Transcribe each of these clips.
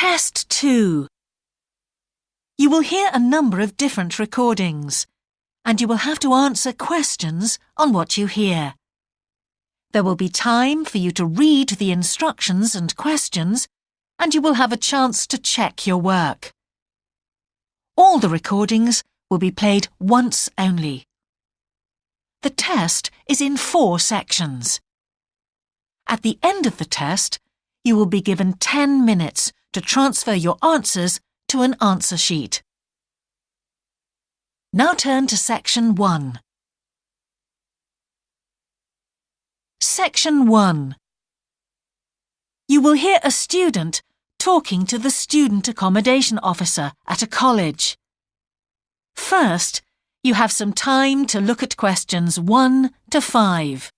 Test 2. You will hear a number of different recordings, and you will have to answer questions on what you hear. There will be time for you to read the instructions and questions, and you will have a chance to check your work. All the recordings will be played once only. The test is in 4 sections. At the end of the test, you will be given 10 minutes to transfer your answers to an answer sheet. Now turn to Section 1. Section 1. You will hear a student talking to the student accommodation officer at a college. First, you have some time to look at questions 1 to 5.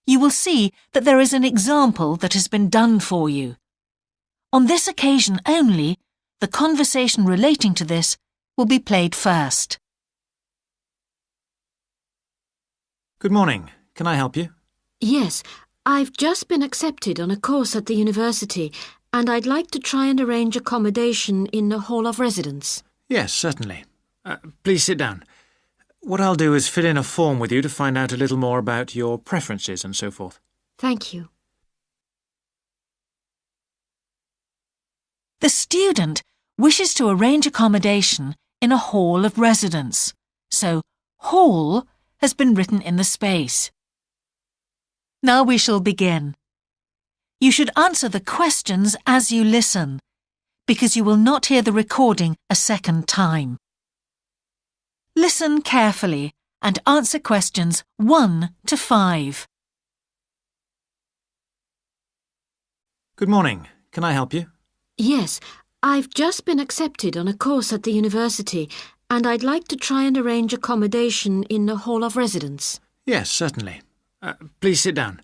You will see that there is an example that has been done for you. On this occasion only, the conversation relating to this will be played first. Good morning. Can I help you? Yes, I've just been accepted on a course at the university and I'd like to try and arrange accommodation in the hall of residence. Yes, certainly. Please sit down. What I'll do is fill in a form with you to find out a little more about your preferences and so forth. Thank you. The student wishes to arrange accommodation in a hall of residence, so hall has been written in the space. Now we shall begin. You should answer the questions as you listen, because you will not hear the recording a second time. Listen carefully and answer questions 1 to 5. Good morning. Can I help you? Yes, I've just been accepted on a course at the university and I'd like to try and arrange accommodation in the hall of residence. Yes, certainly. Please sit down.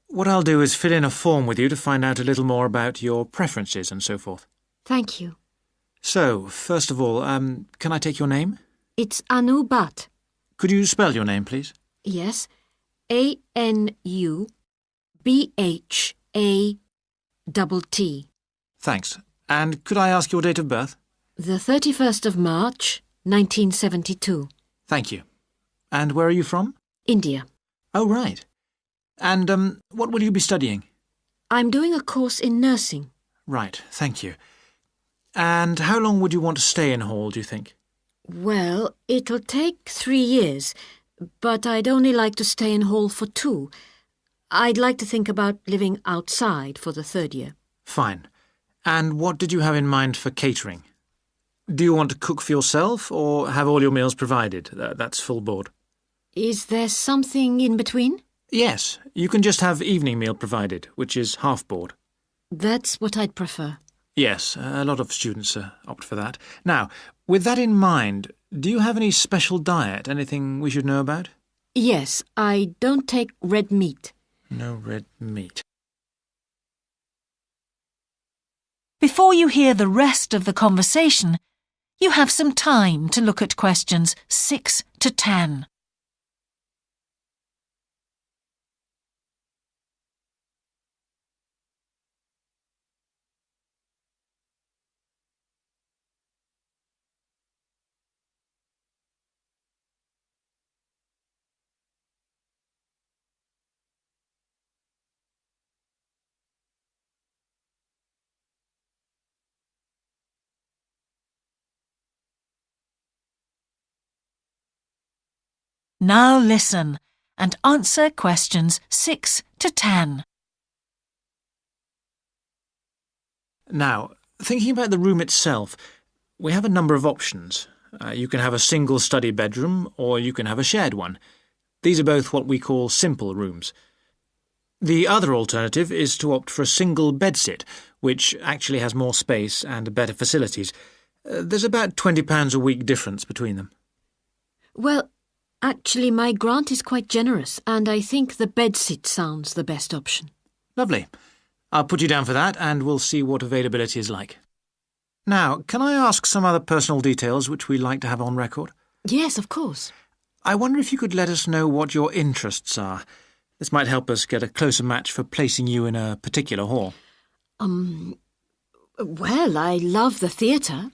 What I'll do is fill in a form with you to find out a little more about your preferences and so forth. Thank you. So, first of all, can I take your name? It's Anu Bhatt. Could you spell your name, please? Yes, ANUBHATT. Thanks. And could I ask your date of birth? The 31st of March, 1972. Thank you. And where are you from? India. Oh, right. And what will you be studying? I'm doing a course in nursing. Right, thank you. And how long would you want to stay in hall, do you think? Well, it'll take 3 years, but I'd only like to stay in hall for 2. I'd like to think about living outside for the 3rd year. Fine. And what did you have in mind for catering? Do you want to cook for yourself or have all your meals provided? That's full board. Is there something in between? Yes, you can just have evening meal provided, which is half board. That's what I'd prefer. Yes, a lot of students opt for that. Now, with that in mind, do you have any special diet, anything we should know about? Yes, I don't take red meat. No red meat. Before you hear the rest of the conversation, you have some time to look at questions 6 to 10. Now listen and answer questions 6 to 10. Now, thinking about the room itself, we have a number of options. You can have a single study bedroom or you can have a shared one. These are both what we call simple rooms. The other alternative is to opt for a single bedsit, which actually has more space and better facilities. There's about £20 a week difference between them. Well, actually, my grant is quite generous, and I think the bedsit sounds the best option. Lovely. I'll put you down for that, and we'll see what availability is like. Now, can I ask some other personal details which we like to have on record? Yes, of course. I wonder if you could let us know what your interests are. This might help us get a closer match for placing you in a particular hall. Well, I love the theatre.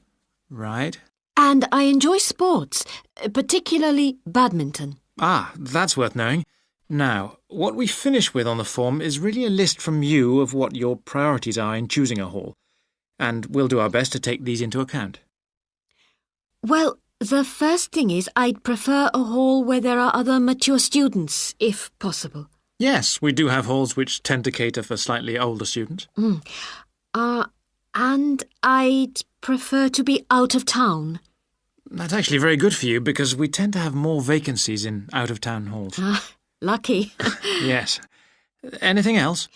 Right. And I enjoy sports, particularly badminton. Ah, that's worth knowing. Now, what we finish with on the form is really a list from you of what your priorities are in choosing a hall, and we'll do our best to take these into account. Well, the first thing is I'd prefer a hall where there are other mature students, if possible. Yes, we do have halls which tend to cater for slightly older students. And I'd prefer to be out of town. That's actually very good for you because we tend to have more vacancies in out-of-town halls. Lucky. Yes. Anything else?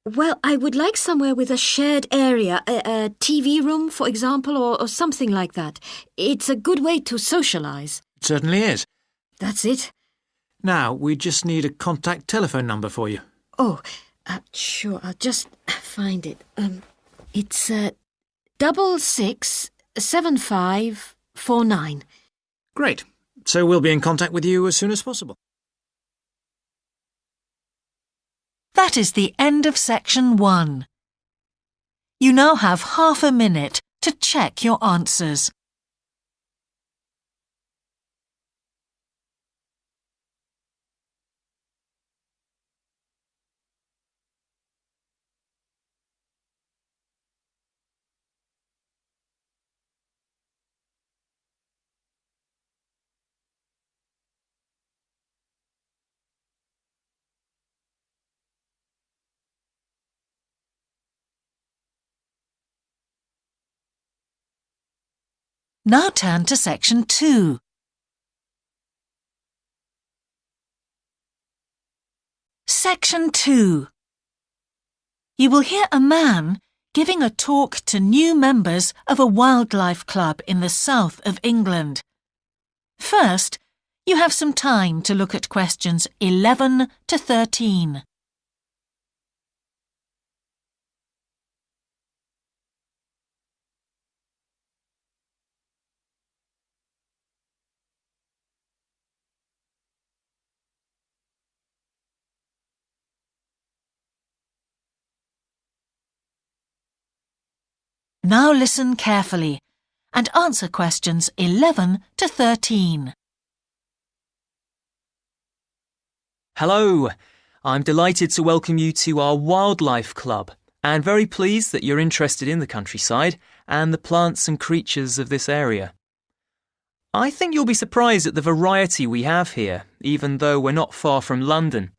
Well, I would like somewhere with a shared area, a TV room, for example, or something like that. It's a good way to socialise. It certainly is. That's it. Now, we just need a contact telephone number for you. Oh, sure, I'll just find it. It's 667549. Great. So we'll be in contact with you as soon as possible. That is the end of section 1. You now have half a minute to check your answers. Now turn to section 2. Section 2. You will hear a man giving a talk to new members of a wildlife club in the south of England. First, you have some time to look at questions 11 to 13. Now listen carefully and answer questions 11 to 13. Hello, I'm delighted to welcome you to our Wildlife Club and very pleased that you're interested in the countryside and the plants and creatures of this area. I think you'll be surprised at the variety we have here, even though we're not far from London.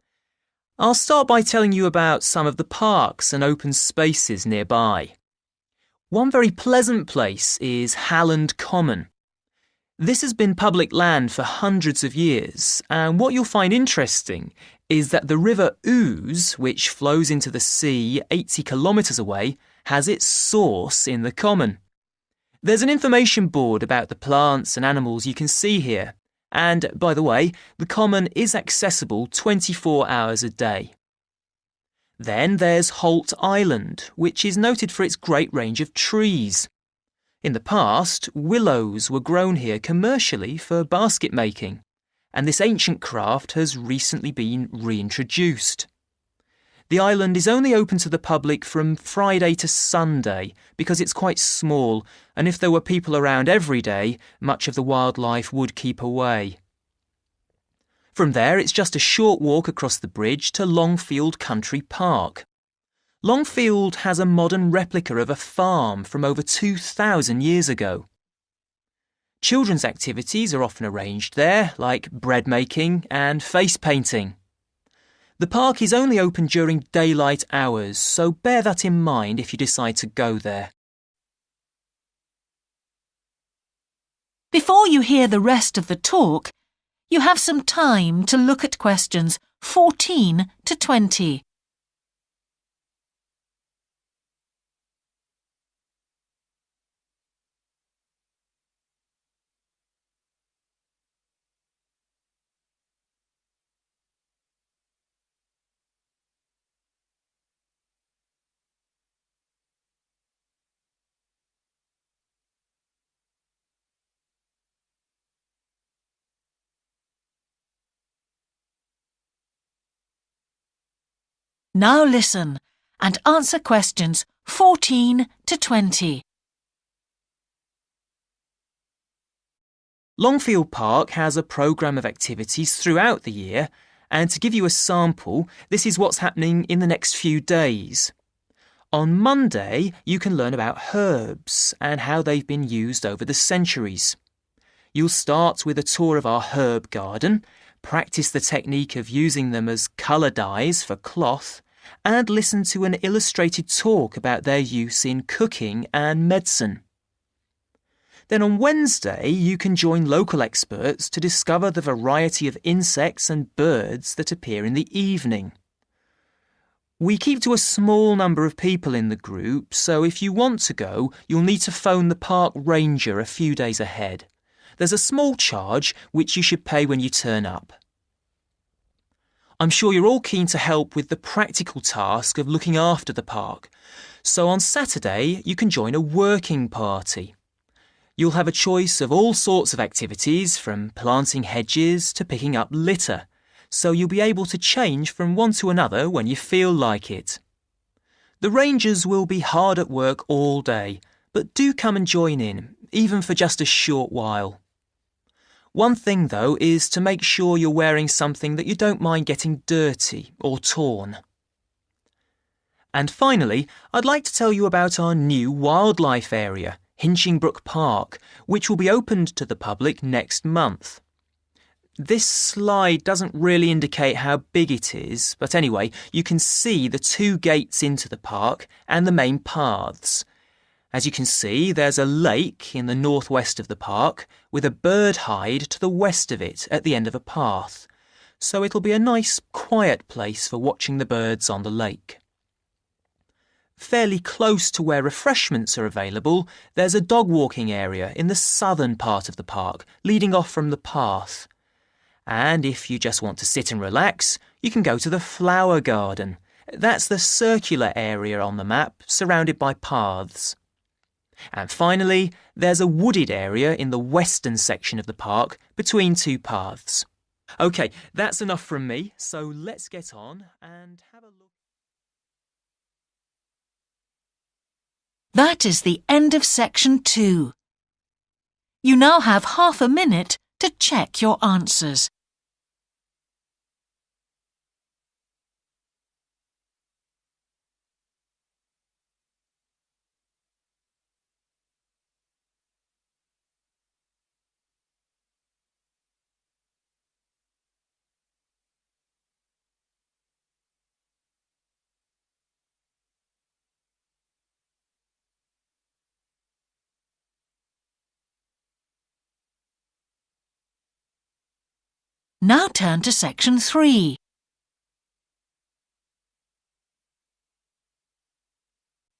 I'll start by telling you about some of the parks and open spaces nearby. One very pleasant place is Halland Common. This has been public land for hundreds of years, and what you'll find interesting is that the River Ouse, which flows into the sea 80 kilometres away, has its source in the common. There's an information board about the plants and animals you can see here, and, by the way, the common is accessible 24 hours a day. Then there's Holt Island, which is noted for its great range of trees. In the past, willows were grown here commercially for basket making, and this ancient craft has recently been reintroduced. The island is only open to the public from Friday to Sunday because it's quite small, and if there were people around every day, much of the wildlife would keep away. From there, it's just a short walk across the bridge to Longfield Country Park. Longfield has a modern replica of a farm from over 2,000 years ago. Children's activities are often arranged there, like bread making and face painting. The park is only open during daylight hours, so bear that in mind if you decide to go there. Before you hear the rest of the talk, you have some time to look at questions 14 to 20. Now listen and answer questions 14 to 20. Longfield Park has a programme of activities throughout the year, and to give you a sample, this is what's happening in the next few days. On Monday, you can learn about herbs and how they've been used over the centuries. You'll start with a tour of our herb garden, practice the technique of using them as colour dyes for cloth, and listen to an illustrated talk about their use in cooking and medicine. Then on Wednesday, you can join local experts to discover the variety of insects and birds that appear in the evening. We keep to a small number of people in the group, so if you want to go, you'll need to phone the park ranger a few days ahead. There's a small charge which you should pay when you turn up. I'm sure you're all keen to help with the practical task of looking after the park, so on Saturday you can join a working party. You'll have a choice of all sorts of activities, from planting hedges to picking up litter, so you'll be able to change from one to another when you feel like it. The rangers will be hard at work all day, but do come and join in, even for just a short while. One thing, though, is to make sure you're wearing something that you don't mind getting dirty or torn. And finally, I'd like to tell you about our new wildlife area, Hinchingbrook Park, which will be opened to the public next month. This slide doesn't really indicate how big it is, but anyway, you can see the 2 gates into the park and the main paths. As you can see, there's a lake in the northwest of the park with a bird hide to the west of it at the end of a path, so it'll be a nice, quiet place for watching the birds on the lake. Fairly close to where refreshments are available, there's a dog walking area in the southern part of the park, leading off from the path. And if you just want to sit and relax, you can go to the flower garden. That's the circular area on the map, surrounded by paths. And finally, there's a wooded area in the western section of the park, between 2 paths. OK, that's enough from me, so let's get on and have a look. That is the end of section 2. You now have half a minute to check your answers. Now turn to section 3.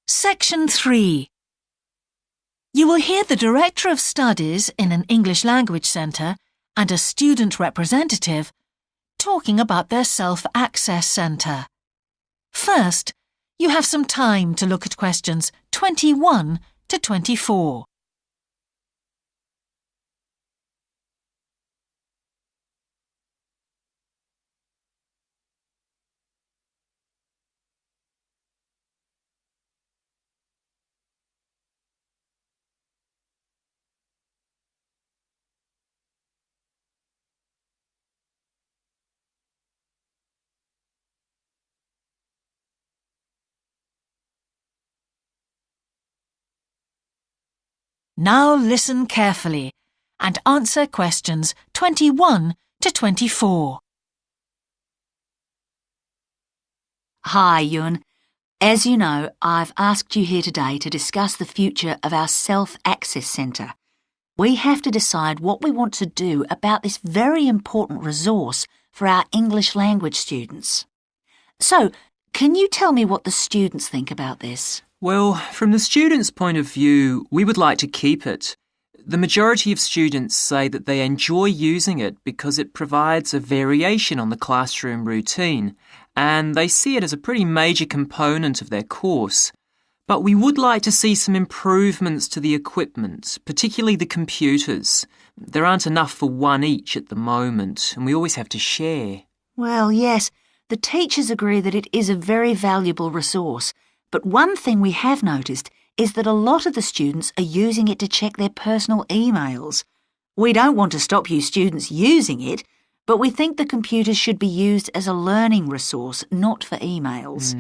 Section 3. You will hear the Director of Studies in an English Language Centre and a student representative talking about their Self-Access Centre. First, you have some time to look at questions 21 to 24. Now listen carefully and answer questions 21 to 24. Hi, Yun. As you know, I've asked you here today to discuss the future of our Self-Access Centre. We have to decide what we want to do about this very important resource for our English language students. So, can you tell me what the students think about this? Well, from the students' point of view, we would like to keep it. The majority of students say that they enjoy using it because it provides a variation on the classroom routine, and they see it as a pretty major component of their course. But we would like to see some improvements to the equipment, particularly the computers. There aren't enough for one each at the moment, and we always have to share. Well, yes, The teachers agree that it is a very valuable resource, but one thing we have noticed is that a lot of the students are using it to check their personal emails. We don't want to stop you students using it, but we think the computers should be used as a learning resource, not for emails.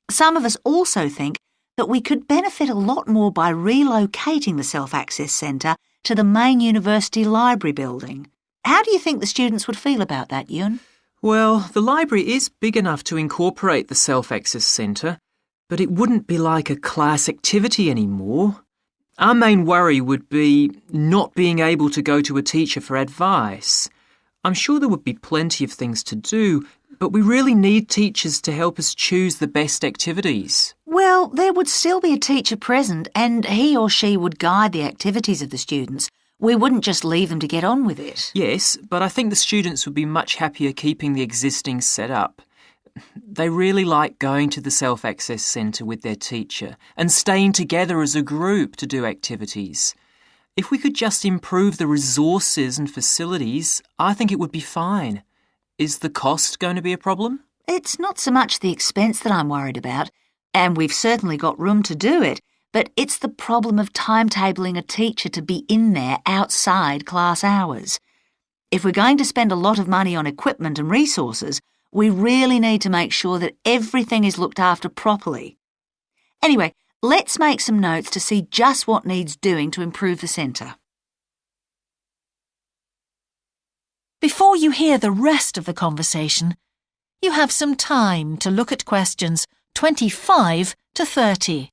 Some of us also think that we could benefit a lot more by relocating the Self-Access Centre to the main university library building. How do you think the students would feel about that, Yun? Well, the library is big enough to incorporate the Self-Access Centre, but it wouldn't be like a class activity anymore. Our main worry would be not being able to go to a teacher for advice. I'm sure there would be plenty of things to do, but we really need teachers to help us choose the best activities. Well, there would still be a teacher present and he or she would guide the activities of the students. We wouldn't just leave them to get on with it. Yes, but I think the students would be much happier keeping the existing setup. They really like going to the Self-Access Centre with their teacher and staying together as a group to do activities. If we could just improve the resources and facilities, I think it would be fine. Is the cost going to be a problem? It's not so much the expense that I'm worried about, and we've certainly got room to do it, but it's the problem of timetabling a teacher to be in there outside class hours. If we're going to spend a lot of money on equipment and resources, we really need to make sure that everything is looked after properly. Anyway, let's make some notes to see just what needs doing to improve the centre. Before you hear the rest of the conversation, you have some time to look at questions 25 to 30.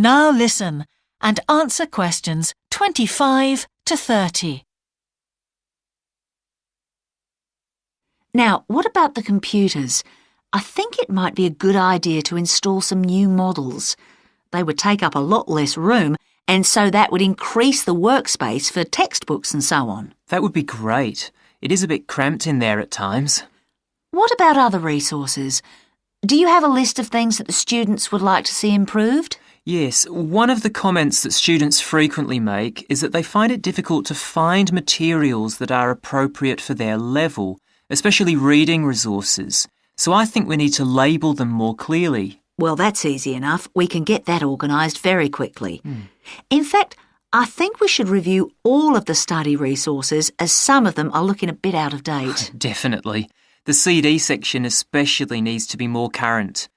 Now listen and answer questions 25 to 30. Now, what about the computers? I think it might be a good idea to install some new models. They would take up a lot less room, and so that would increase the workspace for textbooks and so on. That would be great. It is a bit cramped in there at times. What about other resources? Do you have a list of things that the students would like to see improved? Yes, one of the comments that students frequently make is that they find it difficult to find materials that are appropriate for their level, especially reading resources. So I think we need to label them more clearly. Well, that's easy enough. We can get that organised very quickly. In fact, I think we should review all of the study resources as some of them are looking a bit out of date. Definitely. The CD section especially needs to be more current.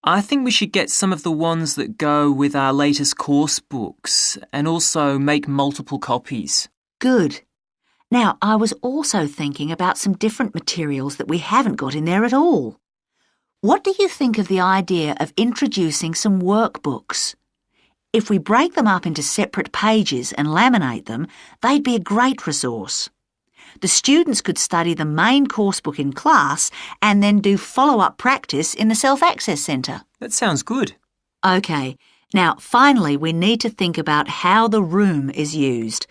I think we should get some of the ones that go with our latest course books and also make multiple copies. Good. Now, I was also thinking about some different materials that we haven't got in there at all. What do you think of the idea of introducing some workbooks? If we break them up into separate pages and laminate them, they'd be a great resource. The students could study the main course book in class and then do follow-up practice in the Self-Access Centre. That sounds good. OK, now finally we need to think about how the room is used.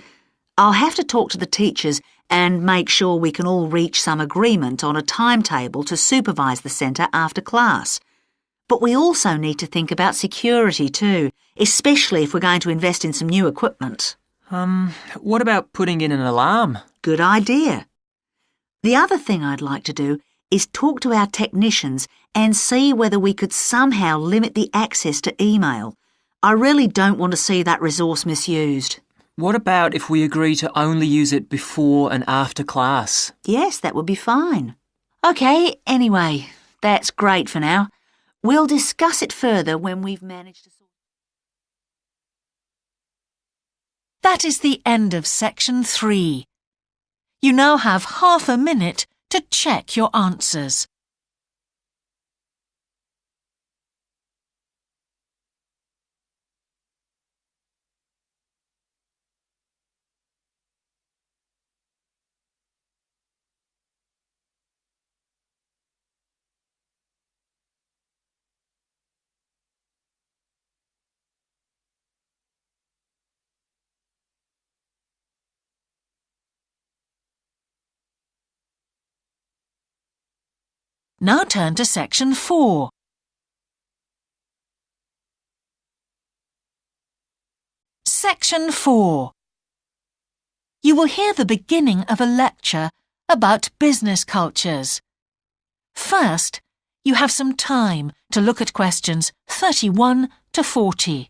I'll have to talk to the teachers and make sure we can all reach some agreement on a timetable to supervise the centre after class. But we also need to think about security too, especially if we're going to invest in some new equipment. What about putting in an alarm? Good idea. The other thing I'd like to do is talk to our technicians and see whether we could somehow limit the access to email. I really don't want to see that resource misused. What about if we agree to only use it before and after class? Yes, that would be fine. OK, anyway, that's great for now. We'll discuss it further when we've managed to sort. That is the end of section 3. You now have half a minute to check your answers. Now turn to section 4. Section 4. You will hear the beginning of a lecture about business cultures. First, you have some time to look at questions 31 to 40.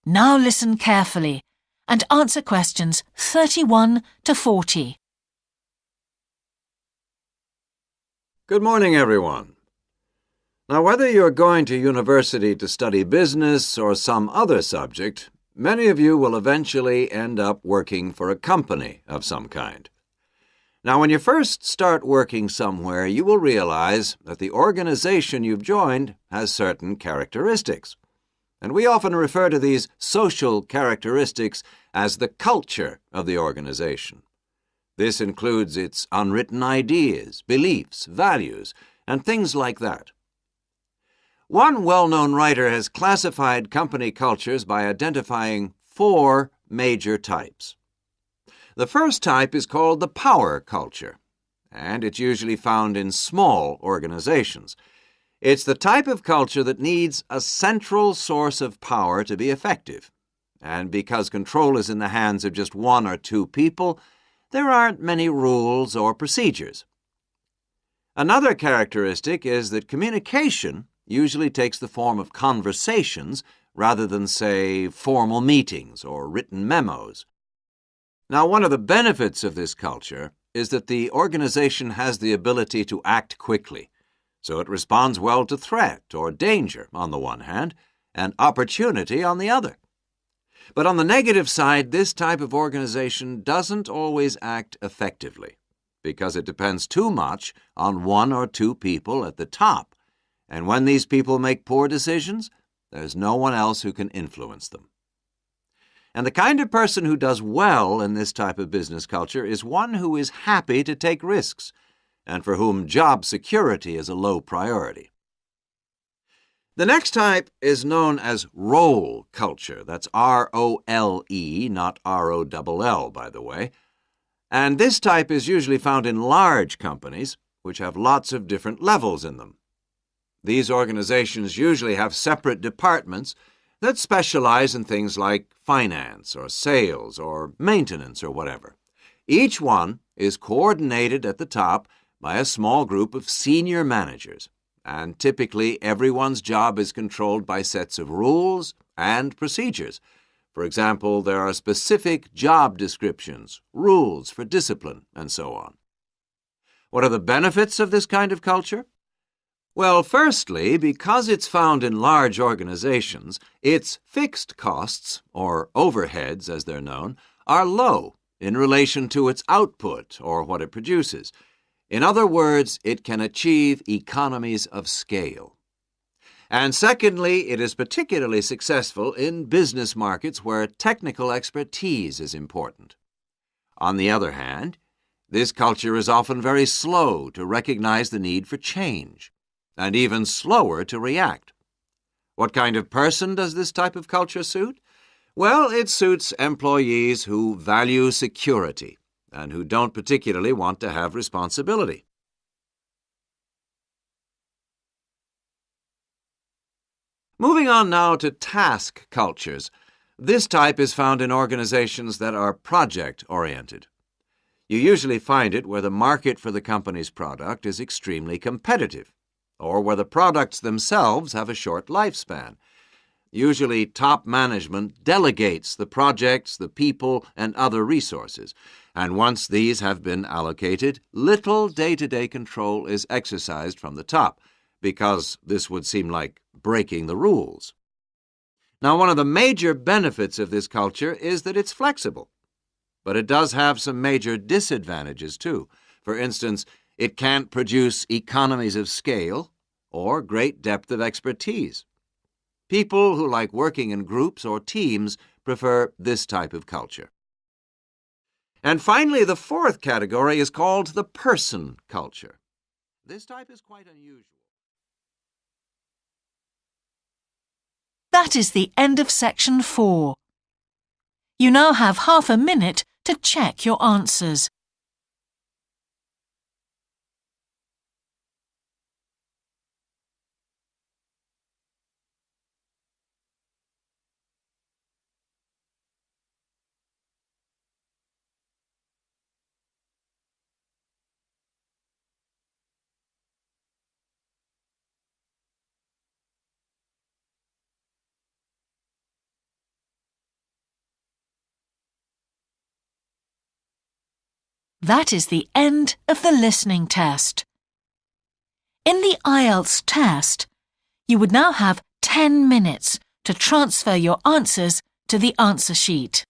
Now listen carefully and answer questions 31 to 40. Good morning, everyone. Now, whether you're going to university to study business or some other subject, many of you will eventually end up working for a company of some kind. Now, when you first start working somewhere, you will realize that the organization you've joined has certain characteristics. And we often refer to these social characteristics as the culture of the organization. This includes its unwritten ideas, beliefs, values, and things like that. One well-known writer has classified company cultures by identifying 4 major types. The first type is called the power culture, and it's usually found in small organizations. It's the type of culture that needs a central source of power to be effective. And because control is in the hands of just 1 or 2 people, there aren't many rules or procedures. Another characteristic is that communication usually takes the form of conversations rather than, say, formal meetings or written memos. Now, one of the benefits of this culture is that the organization has the ability to act quickly. So it responds well to threat or danger on the one hand, and opportunity on the other. But on the negative side, this type of organization doesn't always act effectively because it depends too much on 1 or 2 people at the top. And when these people make poor decisions, there's no one else who can influence them. And the kind of person who does well in this type of business culture is one who is happy to take risks, and for whom job security is a low priority. The next type is known as role culture. That's R-O-L-E, not R-O-L-L, by the way. And this type is usually found in large companies, which have lots of different levels in them. These organizations usually have separate departments that specialize in things like finance or sales or maintenance or whatever. Each one is coordinated at the top by a small group of senior managers, and typically everyone's job is controlled by sets of rules and procedures. For example, there are specific job descriptions, rules for discipline, and so on. What are the benefits of this kind of culture? Well, firstly, because it's found in large organizations, its fixed costs, or overheads as they're known, are low in relation to its output or what it produces. In other words, it can achieve economies of scale. And secondly, it is particularly successful in business markets where technical expertise is important. On the other hand, this culture is often very slow to recognize the need for change, and even slower to react. What kind of person does this type of culture suit? Well, it suits employees who value security and who don't particularly want to have responsibility. Moving on now to task cultures. This type is found in organizations that are project-oriented. You usually find it where the market for the company's product is extremely competitive, or where the products themselves have a short lifespan. Usually, top management delegates the projects, the people, and other resources, and once these have been allocated, little day-to-day control is exercised from the top, because this would seem like breaking the rules. Now, one of the major benefits of this culture is that it's flexible. But it does have some major disadvantages, too. For instance, it can't produce economies of scale or great depth of expertise. People who like working in groups or teams prefer this type of culture. And finally, the fourth category is called the person culture. This type is quite unusual. That is the end of section 4. You now have half a minute to check your answers. That is the end of the listening test. In the IELTS test, you would now have 10 minutes to transfer your answers to the answer sheet.